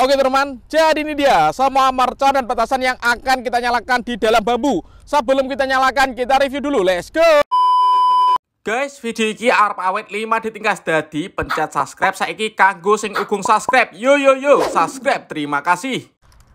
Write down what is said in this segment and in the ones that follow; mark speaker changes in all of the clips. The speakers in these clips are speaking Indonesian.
Speaker 1: Oke teman, jadi ini dia semua mercon dan petasan yang akan kita nyalakan di dalam bambu. Sebelum kita nyalakan, kita review dulu, let's go. Guys, video ini arep awet 5 ditingkas dadi pencet subscribe saiki kanggo sing ugung subscribe. Yo subscribe, terima kasih.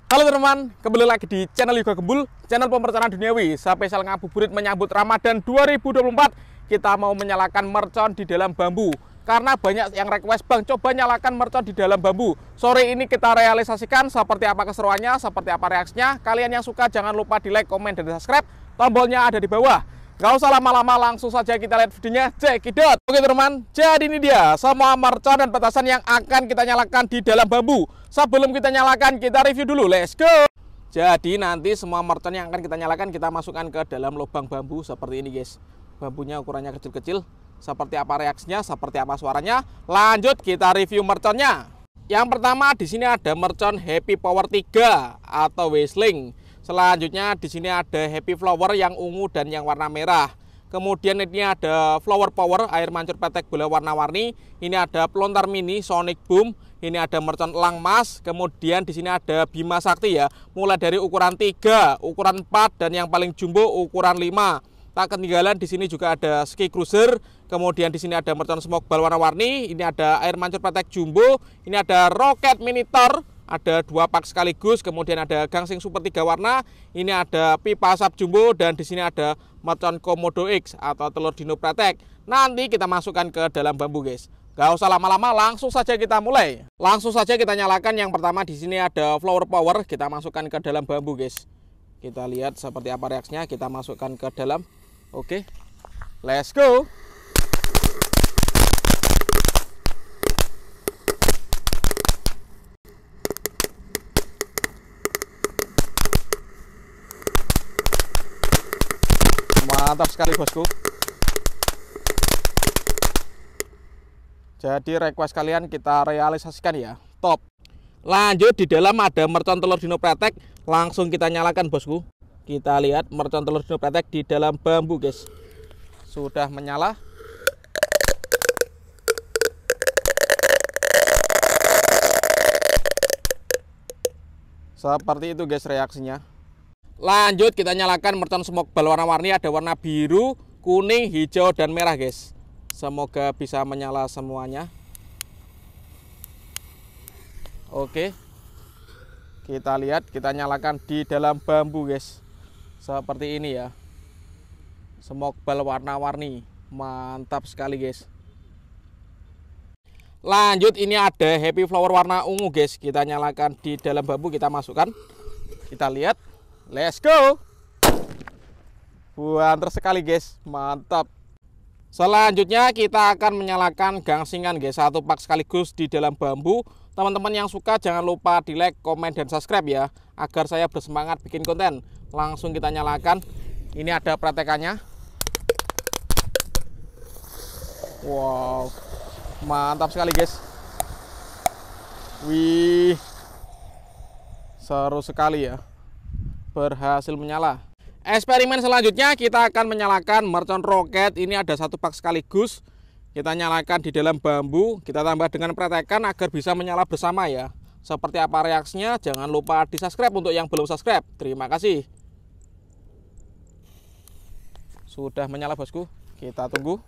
Speaker 1: Halo teman, kembali lagi di channel Yoga Gembul, channel pemerconan duniawi. Spesial ngabuburit menyambut Ramadan 2024, kita mau menyalakan mercon di dalam bambu. Karena banyak yang request, Bang, coba nyalakan mercon di dalam bambu. Sore ini kita realisasikan seperti apa keseruannya, seperti apa reaksinya. Kalian yang suka jangan lupa di like, komen, dan subscribe. Tombolnya ada di bawah. Gak usah lama-lama, langsung saja kita lihat videonya. Cekidot. Oke teman, jadi ini dia semua mercon dan petasan yang akan kita nyalakan di dalam bambu. Sebelum kita nyalakan, kita review dulu, let's go. Jadi nanti semua mercon yang akan kita nyalakan, kita masukkan ke dalam lubang bambu seperti ini guys. Bambunya ukurannya kecil-kecil. Seperti apa reaksinya, seperti apa suaranya. Lanjut kita review merconnya. Yang pertama di sini ada mercon Happy Power 3 atau Whistling. Selanjutnya di sini ada Happy Flower yang ungu dan yang warna merah. Kemudian ini ada Flower Power air mancur petek bola warna-warni. Ini ada Pelontar Mini Sonic Boom. Ini ada mercon Elang Mas. Kemudian di sini ada Bima Sakti ya. Mulai dari ukuran 3, ukuran 4 dan yang paling jumbo ukuran 5. Tak ketinggalan di sini juga ada Ski Cruiser. Kemudian di sini ada mercon Smoke Ball warna-warni. Ini ada air mancur petek jumbo. Ini ada Rocket Minitor. Ada 2 pak sekaligus. Kemudian ada gangsing super 3 warna. Ini ada pipa asap jumbo. Dan di sini ada mercon Komodo X atau telur dino pretek. Nanti kita masukkan ke dalam bambu guys. Gak usah lama-lama, langsung saja kita mulai. Langsung saja kita nyalakan. Yang pertama di sini ada Flower Power. Kita masukkan ke dalam bambu guys. Kita lihat seperti apa reaksinya. Kita masukkan ke dalam. Oke, let's go. Mantap sekali bosku. Jadi request kalian kita realisasikan ya. Top. Lanjut di dalam ada mercon telur dino pretek. Langsung kita nyalakan bosku. Kita lihat mercon telur dino pretek di dalam bambu guys. Sudah menyala. Seperti itu guys reaksinya. Lanjut kita nyalakan mercon Smoke Ball warna-warni. Ada warna biru, kuning, hijau, dan merah guys. Semoga bisa menyala semuanya. Oke. Kita lihat, kita nyalakan di dalam bambu guys. Seperti ini ya. Smoke Ball warna-warni. Mantap sekali guys. Lanjut ini ada Happy Flower warna ungu guys. Kita nyalakan di dalam bambu, kita masukkan. Kita lihat. Let's go. Mantap sekali guys. Mantap. Selanjutnya kita akan menyalakan gangsingan guys. 1 pak sekaligus di dalam bambu. Teman-teman yang suka jangan lupa di like, komen, dan subscribe ya. Agar saya bersemangat bikin konten. Langsung kita nyalakan. Ini ada pretekannya. Wow, mantap sekali guys. Wih, seru sekali ya. Berhasil menyala. Eksperimen selanjutnya kita akan menyalakan mercon Rocket. Ini ada 1 pak sekaligus. Kita nyalakan di dalam bambu. Kita tambah dengan pretekan agar bisa menyala bersama ya. Seperti apa reaksinya? Jangan lupa di subscribe untuk yang belum subscribe. Terima kasih. Sudah menyala bosku. Kita tunggu.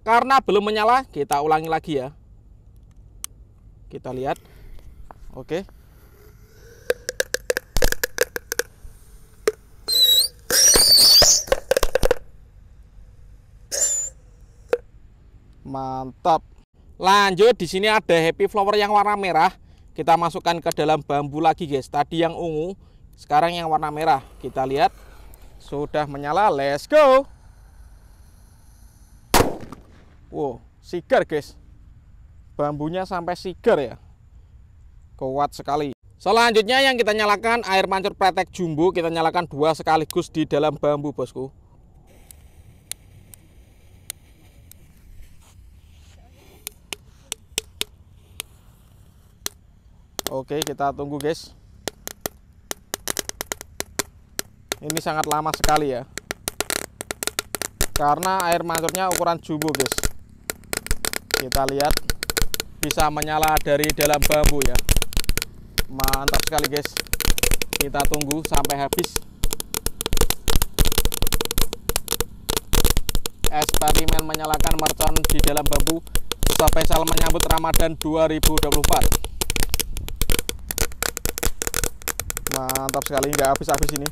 Speaker 1: Karena belum menyala, kita ulangi lagi ya. Kita lihat. Oke. Mantap. Lanjut di sini ada Happy Flower yang warna merah. Kita masukkan ke dalam bambu lagi guys. Tadi yang ungu, sekarang yang warna merah. Kita lihat. Sudah menyala. Let's go. Wow, segar guys. Bambunya sampai segar ya. Kuat sekali. Selanjutnya yang kita nyalakan air mancur pretek jumbo. Kita nyalakan 2 sekaligus di dalam bambu bosku. Oke, kita tunggu guys. Ini sangat lama sekali ya. Karena air mancurnya ukuran jumbo guys. Kita lihat bisa menyala dari dalam bambu ya. Mantap sekali guys. Kita tunggu sampai habis. Eksperimen menyalakan mercon di dalam bambu spesial menyambut Ramadan 2024. Mantap sekali, nggak habis-habis ini.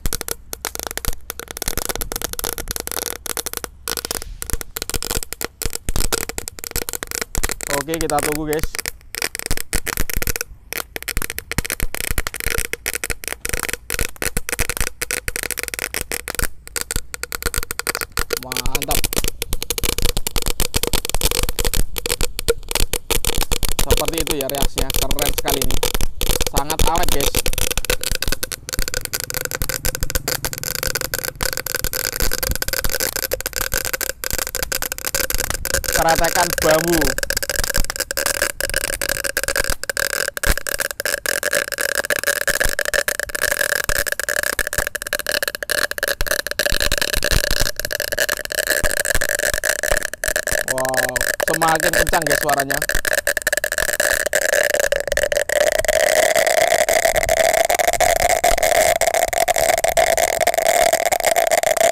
Speaker 1: Oke, kita tunggu guys. Mantap. Seperti itu ya reaksinya, keren sekali ini. Sangat awet guys. Keretakan bambu. Wow, semakin kencang guys suaranya.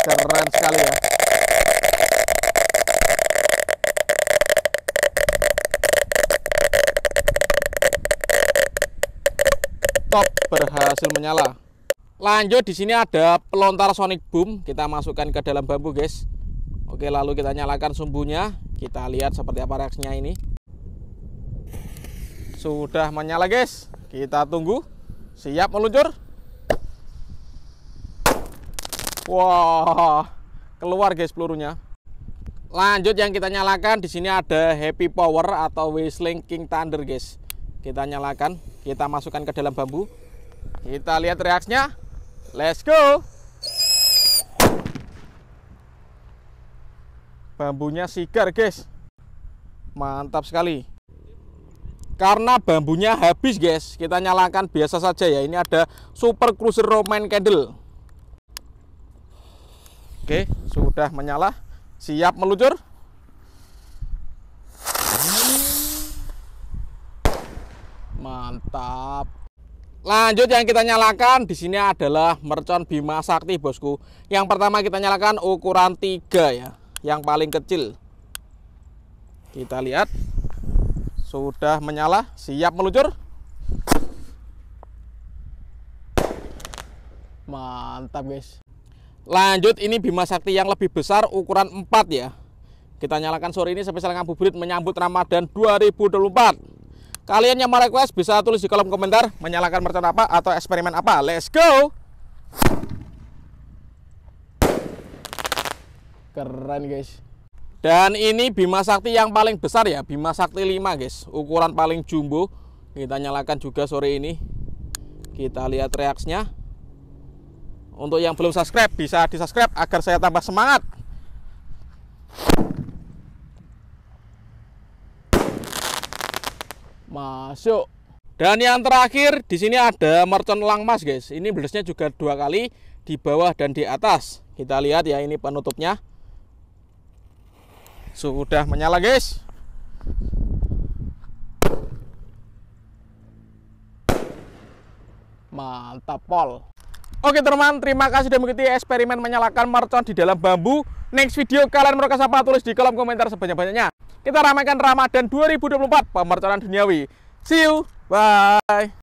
Speaker 1: Keren sekali ya. Top, berhasil menyala. Lanjut, di sini ada pelontar sonic boom. Kita masukkan ke dalam bambu guys. Oke, lalu kita nyalakan sumbunya. Kita lihat seperti apa reaksinya ini. Sudah menyala guys. Kita tunggu. Siap meluncur. Wah, keluar guys pelurunya. Lanjut, yang kita nyalakan di sini ada Happy Power atau Whistling King Thunder guys. Kita nyalakan, kita masukkan ke dalam bambu. Kita lihat reaksinya. Let's go. Bambunya sigar guys. Mantap sekali. Karena bambunya habis guys, kita nyalakan biasa saja ya. Ini ada Super Cruiser Roman Candle. Oke, sudah menyala. Siap meluncur. Mantap. Lanjut, yang kita nyalakan di sini adalah mercon Bima Sakti bosku. Yang pertama kita nyalakan ukuran 3 ya, yang paling kecil. Kita lihat. Sudah menyala, siap meluncur. Mantap guys. Lanjut, ini Bima Sakti yang lebih besar ukuran 4 ya. Kita nyalakan sore ini spesial ngabuburit menyambut Ramadan 2024. Kalian yang mau request bisa tulis di kolom komentar menyalakan mercon apa atau eksperimen apa. Let's go. Keren guys. Dan ini Bima Sakti yang paling besar ya, Bima Sakti 5 guys, ukuran paling jumbo. Kita nyalakan juga sore ini. Kita lihat reaksinya. Untuk yang belum subscribe bisa di subscribe agar saya tambah semangat. Masuk. Dan yang terakhir di sini ada mercon elang emas guys. Ini bledesnya juga 2 kali, di bawah dan di atas. Kita lihat ya, ini penutupnya. Sudah menyala guys. Mantap pol. Oke teman, terima kasih sudah mengikuti eksperimen menyalakan mercon di dalam bambu. Next video kalian mau request apa, tulis di kolom komentar sebanyak-banyaknya. Kita ramaikan Ramadan 2024 pemerconan duniawi. See you, bye.